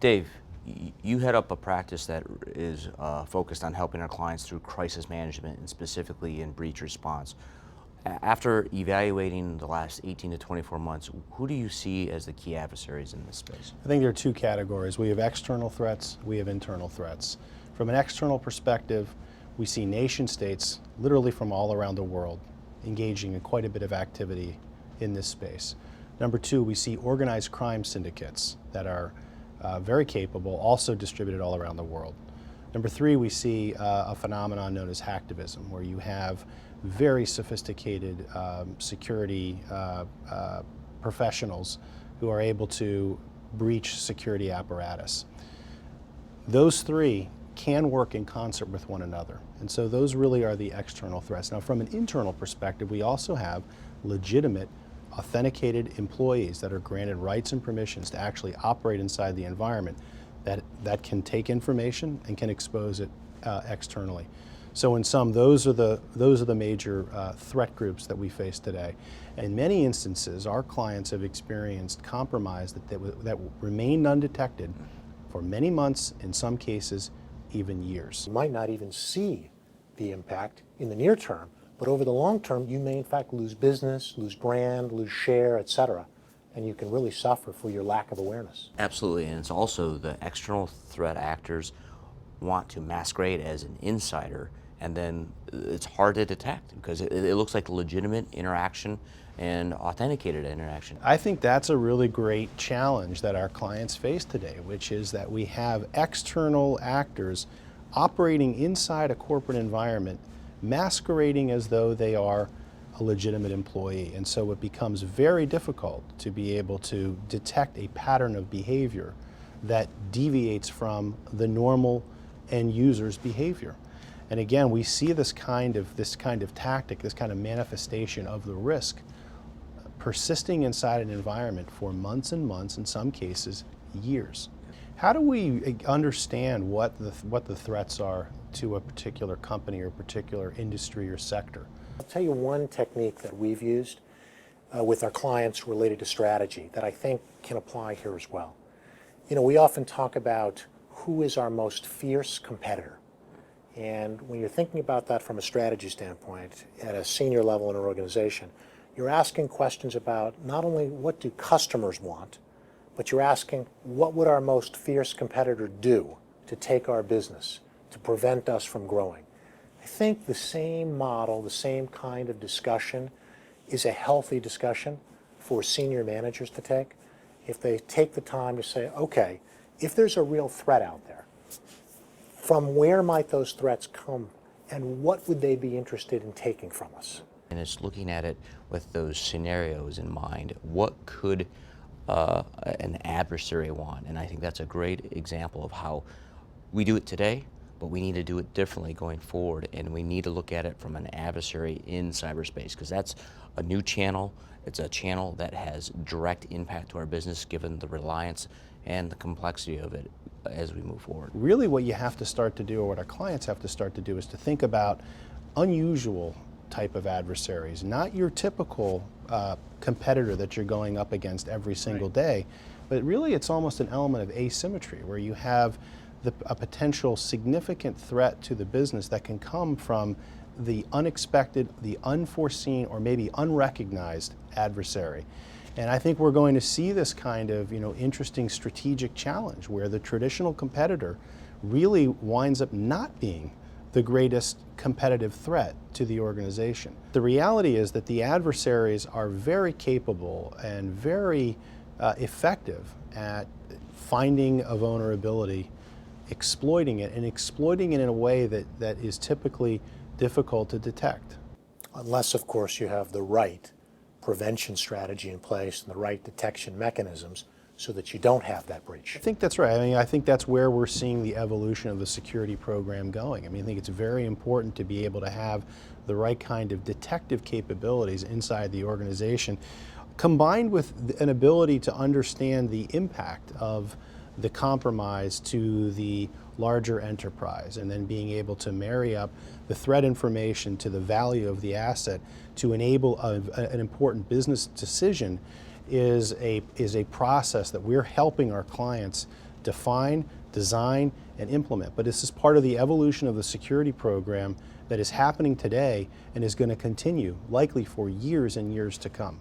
Dave, you head up a practice that is focused on helping our clients through crisis management and specifically in breach response. After evaluating the last 18 to 24 months, who do you see as the key adversaries in this space? I think there are two categories. We have external threats, we have internal threats. From an external perspective, we see nation states, literally from all around the world, engaging in quite a bit of activity in this space. Number two, we see organized crime syndicates that are very capable, also distributed all around the world. Number three, we see a phenomenon known as hacktivism, where you have very sophisticated security professionals who are able to breach security apparatus. Those three can work in concert with one another. And so those really are the external threats. Now, from an internal perspective, we also have legitimate, authenticated employees that are granted rights and permissions to actually operate inside the environment that can take information and can expose it externally. So in sum, those are the major threat groups that we face today. In many instances, our clients have experienced compromise that remained undetected for many months, in some cases, even years. You might not even see the impact in the near term, but over the long term, you may in fact lose business, lose brand, lose share, etc. And you can really suffer for your lack of awareness. Absolutely, and it's also the external threat actors want to masquerade as an insider, and then it's hard to detect because it looks like legitimate interaction and authenticated interaction. I think that's a really great challenge that our clients face today, which is that we have external actors operating inside a corporate environment, masquerading as though they are a legitimate employee. And so it becomes very difficult to be able to detect a pattern of behavior that deviates from the normal end user's behavior. And again, we see this kind of tactic, this kind of manifestation of the risk persisting inside an environment for months and months, in some cases, years. How do we understand what the threats are to a particular company or particular industry or sector? I'll tell you one technique that we've used with our clients related to strategy that I think can apply here as well. You know, we often talk about who is our most fierce competitor. And when you're thinking about that from a strategy standpoint at a senior level in an organization, you're asking questions about not only what do customers want, but you're asking what would our most fierce competitor do to take our business, to prevent us from growing. I think the same model, the same kind of discussion is a healthy discussion for senior managers to take. If they take the time to say, okay, if there's a real threat out there, from where might those threats come and what would they be interested in taking from us? And it's looking at it with those scenarios in mind. What could an adversary want? And I think that's a great example of how we do it today, but we need to do it differently going forward. And we need to look at it from an adversary in cyberspace, because that's a new channel. It's a channel that has direct impact to our business given the reliance and the complexity of it as we move forward. Really what you have to start to do, or what our clients have to start to do, is to think about unusual type of adversaries, not your typical competitor that you're going up against every single day, but really it's almost an element of asymmetry where you have a potential significant threat to the business that can come from the unexpected, the unforeseen, or maybe unrecognized adversary. And I think we're going to see this kind of interesting strategic challenge where the traditional competitor really winds up not being the greatest competitive threat to the organization. The reality is that the adversaries are very capable and very effective at finding a vulnerability, exploiting it, and exploiting it in a way that is typically difficult to detect. Unless, of course, you have the right prevention strategy in place and the right detection mechanisms so that you don't have that breach. I think that's right. I mean, I think that's where we're seeing the evolution of the security program going. I mean, I think it's very important to be able to have the right kind of detective capabilities inside the organization, combined with an ability to understand the impact of the compromise to the larger enterprise, and then being able to marry up the threat information to the value of the asset to enable an important business decision is a process that we're helping our clients define, design, and implement. But this is part of the evolution of the security program that is happening today and is going to continue likely for years and years to come.